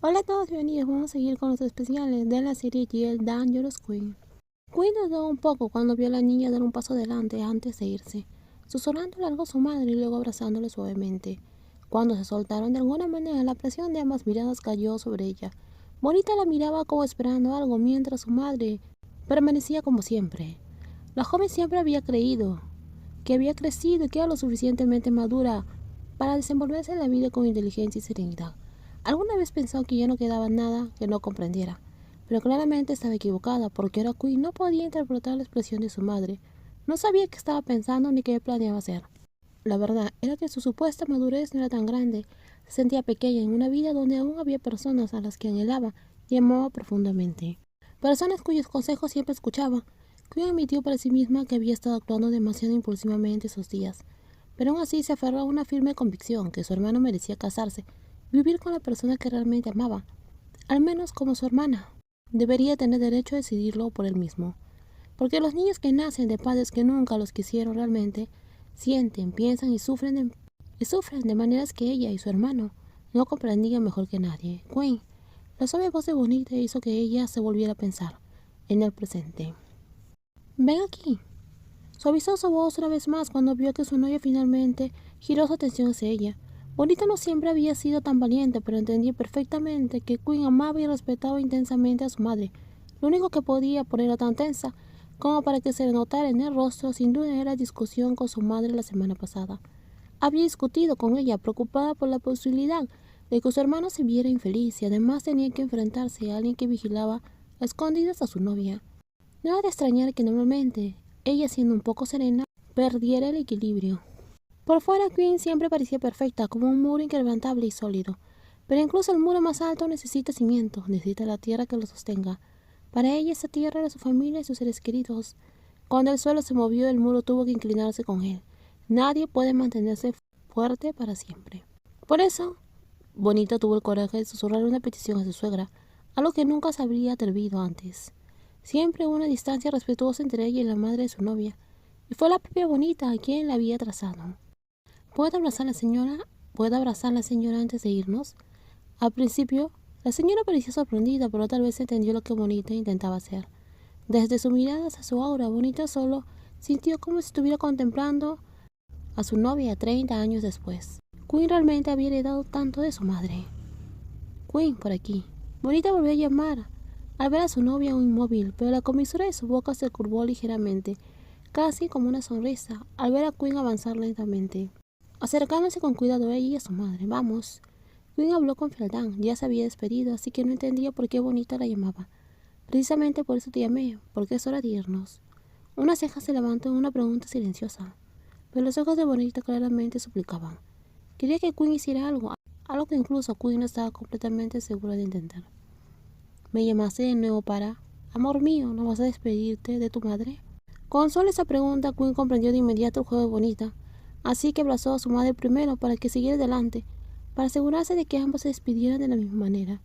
Hola a todos, bienvenidos. Vamos a seguir con los especiales de la serie Jill Dangerous Queen. Queen dudó un poco cuando vio a la niña dar un paso adelante antes de irse, susurrando algo a su madre y luego abrazándole suavemente. Cuando se soltaron de alguna manera, la presión de ambas miradas cayó sobre ella. Bonita la miraba como esperando algo mientras su madre permanecía como siempre. La joven siempre había creído que había crecido y que era lo suficientemente madura para desenvolverse en la vida con inteligencia y serenidad. Alguna vez pensó que ya no quedaba nada que no comprendiera, pero claramente estaba equivocada porque ahora Queen no podía interpretar la expresión de su madre. No sabía qué estaba pensando ni qué planeaba hacer. La verdad era que su supuesta madurez no era tan grande. Se sentía pequeña en una vida donde aún había personas a las que anhelaba y amaba profundamente. Personas cuyos consejos siempre escuchaba. Queen admitió para sí misma que había estado actuando demasiado impulsivamente esos días, pero aún así se aferró a una firme convicción que su hermano merecía casarse, vivir con la persona que realmente amaba, al menos como su hermana. Debería tener derecho a decidirlo por él mismo, porque los niños que nacen de padres que nunca los quisieron realmente, sienten, piensan y sufren de maneras que ella y su hermano no comprendían mejor que nadie. Queen, la suave voz de Bonita hizo que ella se volviera a pensar en el presente. Ven aquí. Suavizó su voz una vez más cuando vio que su novia finalmente giró su atención hacia ella. Bonita no siempre había sido tan valiente, pero entendía perfectamente que Queen amaba y respetaba intensamente a su madre. Lo único que podía ponerla tan tensa como para que se le notara en el rostro sin duda era la discusión con su madre la semana pasada. Había discutido con ella, preocupada por la posibilidad de que su hermano se viera infeliz y además tenía que enfrentarse a alguien que vigilaba a escondidas a su novia. No era de extrañar que normalmente ella, siendo un poco serena, perdiera el equilibrio. Por fuera, Queen siempre parecía perfecta, como un muro inquebrantable y sólido. Pero incluso el muro más alto necesita cimientos, necesita la tierra que lo sostenga. Para ella, esa tierra era su familia y sus seres queridos. Cuando el suelo se movió, el muro tuvo que inclinarse con él. Nadie puede mantenerse fuerte para siempre. Por eso, Bonita tuvo el coraje de susurrar una petición a su suegra, algo que nunca se habría atrevido antes. Siempre hubo una distancia respetuosa entre ella y la madre de su novia, y fue la propia Bonita a quien la había trazado. ¿Puedo abrazar a la señora? ¿Puedo abrazar a la señora antes de irnos? Al principio, la señora parecía sorprendida, pero tal vez entendió lo que Bonita intentaba hacer. Desde su mirada hacia su aura, Bonita solo sintió como si estuviera contemplando a su novia 30 años después. Queen realmente había heredado tanto de su madre. Queen, por aquí. Bonita volvió a llamar al ver a su novia aún inmóvil, pero la comisura de su boca se curvó ligeramente, casi como una sonrisa, al ver a Queen avanzar lentamente, acercándose con cuidado a ella y a su madre. Vamos. Queen habló con frialdad, ya se había despedido, así que no entendía por qué Bonita la llamaba. Precisamente por eso te llamé, porque es hora de irnos. Una ceja se levantó en una pregunta silenciosa, pero los ojos de Bonita claramente suplicaban. Quería que Queen hiciera algo, algo que incluso Queen no estaba completamente segura de intentar. ¿Me llamaste de nuevo para... Amor mío, ¿no vas a despedirte de tu madre? Con solo esa pregunta, Queen comprendió de inmediato el juego de Bonita, así que abrazó a su madre primero para que siguiera adelante, para asegurarse de que ambos se despidieran de la misma manera.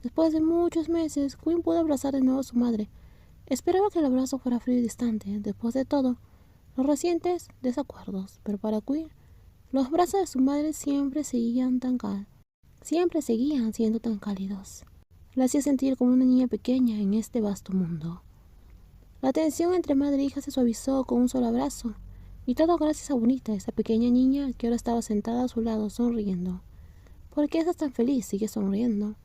Después de muchos meses, Queen pudo abrazar de nuevo a su madre. Esperaba que el abrazo fuera frío y distante, después de todo, los recientes desacuerdos, pero para Queen, los brazos de su madre siempre seguían siendo tan cálidos. La hacía sentir como una niña pequeña en este vasto mundo. La tensión entre madre e hija se suavizó con un solo abrazo, y todo gracias a Bonita, esa pequeña niña que ahora estaba sentada a su lado sonriendo. ¿Por qué estás tan feliz? Sigue sonriendo.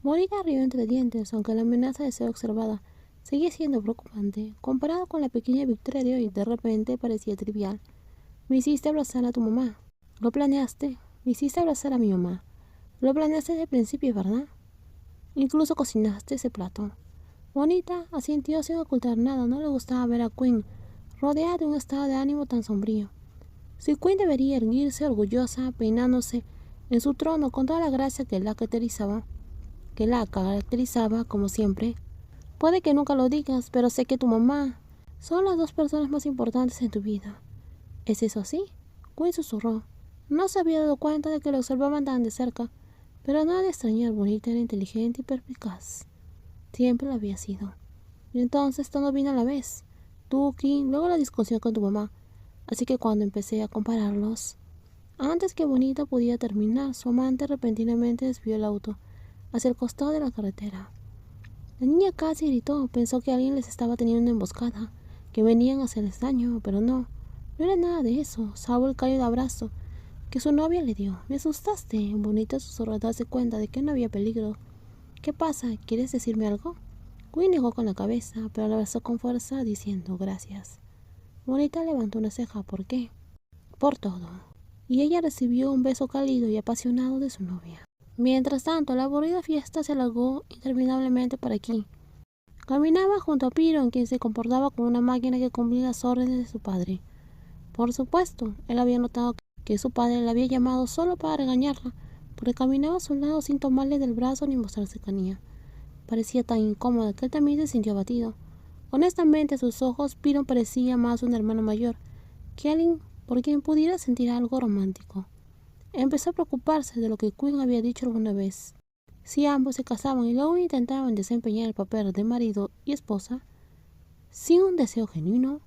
Bonita rió entre dientes, aunque la amenaza de ser observada seguía siendo preocupante. Comparado con la pequeña victoria de hoy, de repente parecía trivial. Me hiciste abrazar a tu mamá. ¿Lo planeaste? Me hiciste abrazar a mi mamá. Lo planeaste desde el principio, ¿verdad? Incluso cocinaste ese plato. Bonita asintió sin ocultar nada. No le gustaba ver a Queen rodeada de un estado de ánimo tan sombrío. Si Queen debería erguirse orgullosa, peinándose en su trono con toda la gracia que la caracterizaba como siempre. Puede que nunca lo digas, pero sé que tu mamá son las dos personas más importantes en tu vida. ¿Es eso así? Queen susurró. No se había dado cuenta de que lo observaban tan de cerca, pero no ha de extrañar, Bonita era inteligente y perspicaz. Siempre lo había sido. Y entonces todo vino a la vez. Tú, Kim, luego la discusión con tu mamá. Así que cuando empecé a compararlos, antes que Bonita pudiera terminar, su amante repentinamente desvió el auto, hacia el costado de la carretera. La niña casi gritó, pensó que alguien les estaba teniendo una emboscada, que venían a hacerles daño, pero no era nada de eso, salvo el cálido abrazo que su novia le dio. Me asustaste, Bonita susurró al darse cuenta de que no había peligro. ¿Qué pasa? ¿Quieres decirme algo? Quinn negó con la cabeza, pero la abrazó con fuerza, diciendo gracias. Bonita levantó una ceja. ¿Por qué? Por todo. Y ella recibió un beso cálido y apasionado de su novia. Mientras tanto, la aburrida fiesta se alargó interminablemente por aquí. Caminaba junto a Piron, quien se comportaba como una máquina que cumplía las órdenes de su padre. Por supuesto, él había notado que su padre la había llamado solo para regañarla, porque caminaba a su lado sin tomarle del brazo ni mostrar cercanía. Parecía tan incómoda que él también se sintió abatido. Honestamente, a sus ojos, Piron parecía más un hermano mayor que alguien por quien pudiera sentir algo romántico. Empezó a preocuparse de lo que Quinn había dicho alguna vez. Si ambos se casaban y luego intentaban desempeñar el papel de marido y esposa, sin un deseo genuino,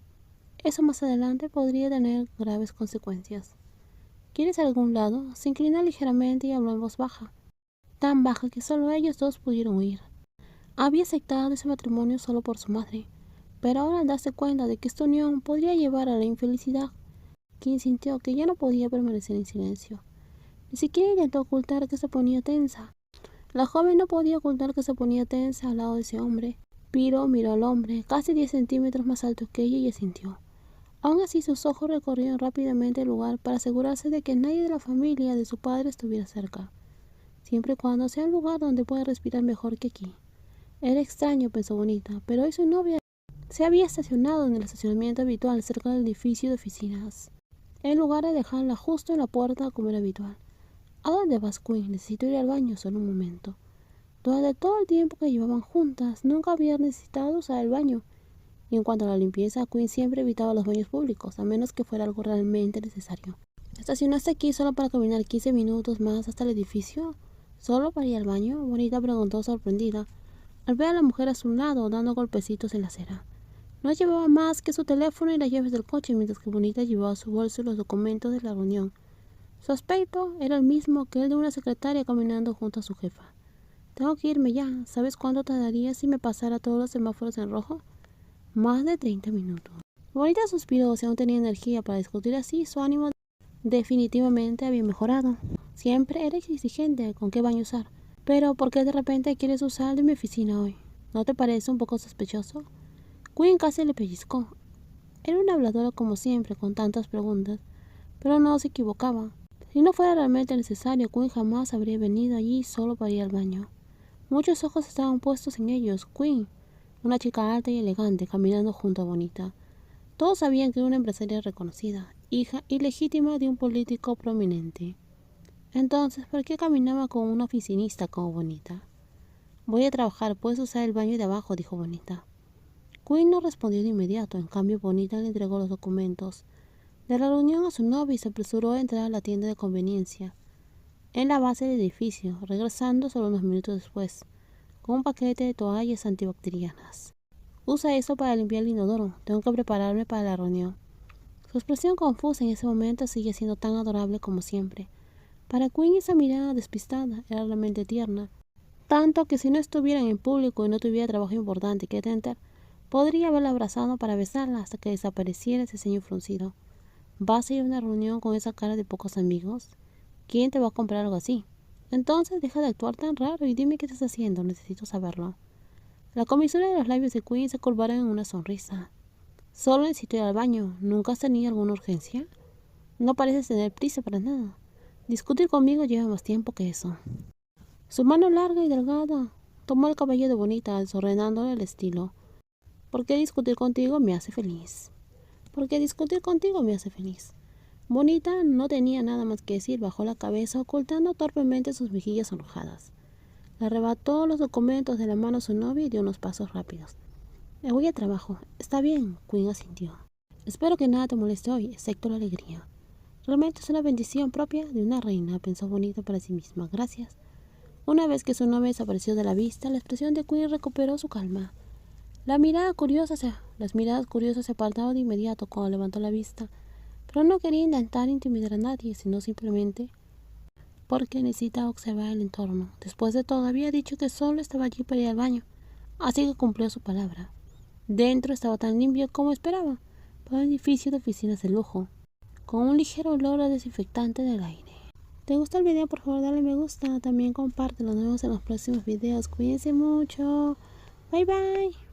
eso más adelante podría tener graves consecuencias. ¿Quieres ir a algún lado? Se inclinó ligeramente y habló en voz baja, tan baja que solo ellos dos pudieron oír. Había aceptado ese matrimonio solo por su madre, pero ahora al darse cuenta de que esta unión podría llevar a la infelicidad, Quinn sintió que ya no podía permanecer en silencio. Ni siquiera intentó ocultar que se ponía tensa. La joven no podía ocultar que se ponía tensa al lado de ese hombre. Piro miró al hombre, casi 10 centímetros más alto que ella, y asintió. Aún así, sus ojos recorrieron rápidamente el lugar para asegurarse de que nadie de la familia de su padre estuviera cerca, siempre y cuando sea un lugar donde pueda respirar mejor que aquí. Era extraño, pensó Bonita, pero hoy su novia se había estacionado en el estacionamiento habitual cerca del edificio de oficinas, en lugar de dejarla justo en la puerta como era habitual. ¿A dónde vas, Quinn? Necesito ir al baño solo un momento. Durante todo el tiempo que llevaban juntas, nunca había necesitado usar el baño. Y en cuanto a la limpieza, Quinn siempre evitaba los baños públicos, a menos que fuera algo realmente necesario. ¿Estacionaste aquí solo para caminar 15 minutos más hasta el edificio? ¿Solo para ir al baño? Bonita preguntó sorprendida, al ver a la mujer a su lado dando golpecitos en la acera. No llevaba más que su teléfono y las llaves del coche, mientras que Bonita llevaba su bolso y los documentos de la reunión. Su aspecto era el mismo que el de una secretaria caminando junto a su jefa. Tengo que irme ya. ¿Sabes cuánto tardaría si me pasara todos los semáforos en rojo? Más de 30 minutos. Bonita suspiró. Si aún tenía energía para discutir así, su ánimo definitivamente había mejorado. Siempre era exigente con qué baño usar. Pero ¿por qué de repente quieres usar el de mi oficina hoy? ¿No te parece un poco sospechoso? Quinn casi le pellizcó. Era una habladora como siempre, con tantas preguntas, pero no se equivocaba. Si no fuera realmente necesario, Quinn jamás habría venido allí solo para ir al baño. Muchos ojos estaban puestos en ellos. Quinn, una chica alta y elegante, caminando junto a Bonita. Todos sabían que era una empresaria reconocida, hija ilegítima de un político prominente. Entonces, ¿por qué caminaba con una oficinista como Bonita? Voy a trabajar, puedes usar el baño de abajo, dijo Bonita. Quinn no respondió de inmediato, en cambio Bonita le entregó los documentos de la reunión a su novia y se apresuró a entrar a la tienda de conveniencia, en la base del edificio, regresando solo unos minutos después, con un paquete de toallas antibacterianas. Usa eso para limpiar el inodoro, tengo que prepararme para la reunión. Su expresión confusa en ese momento sigue siendo tan adorable como siempre. Para Quinn esa mirada despistada era realmente tierna, tanto que si no estuvieran en público y no tuviera trabajo importante que atender, podría haberla abrazado para besarla hasta que desapareciera ese ceño fruncido. ¿Vas a ir a una reunión con esa cara de pocos amigos? ¿Quién te va a comprar algo así? Entonces deja de actuar tan raro y dime qué estás haciendo, necesito saberlo. La comisura de los labios de Quinn se curvaron en una sonrisa. Solo necesito ir al baño. ¿Nunca has tenido alguna urgencia? No pareces tener prisa para nada. Discutir conmigo lleva más tiempo que eso. Su mano larga y delgada tomó el cabello de Bonita, desordenándole el estilo. ¿Por qué discutir contigo me hace feliz? Porque discutir contigo me hace feliz. Bonita no tenía nada más que decir, bajó la cabeza, ocultando torpemente sus mejillas sonrojadas. Le arrebató los documentos de la mano a su novia y dio unos pasos rápidos. Me voy a trabajo. Está bien, Quinn asintió. Espero que nada te moleste hoy, excepto la alegría. Realmente es una bendición propia de una reina, pensó Bonita para sí misma. Gracias. Una vez que su novia desapareció de la vista, la expresión de Quinn recuperó su calma. Las miradas curiosas se apartaron de inmediato cuando levantó la vista, pero no quería intentar intimidar a nadie, sino simplemente porque necesitaba observar el entorno. Después de todo, había dicho que solo estaba allí para ir al baño, así que cumplió su palabra. Dentro estaba tan limpio como esperaba, para un edificio de oficinas de lujo, con un ligero olor a desinfectante del aire. ¿Te gusta el video? Por favor dale me gusta, también compártelo. Nos vemos en los próximos videos. Cuídense mucho. Bye bye.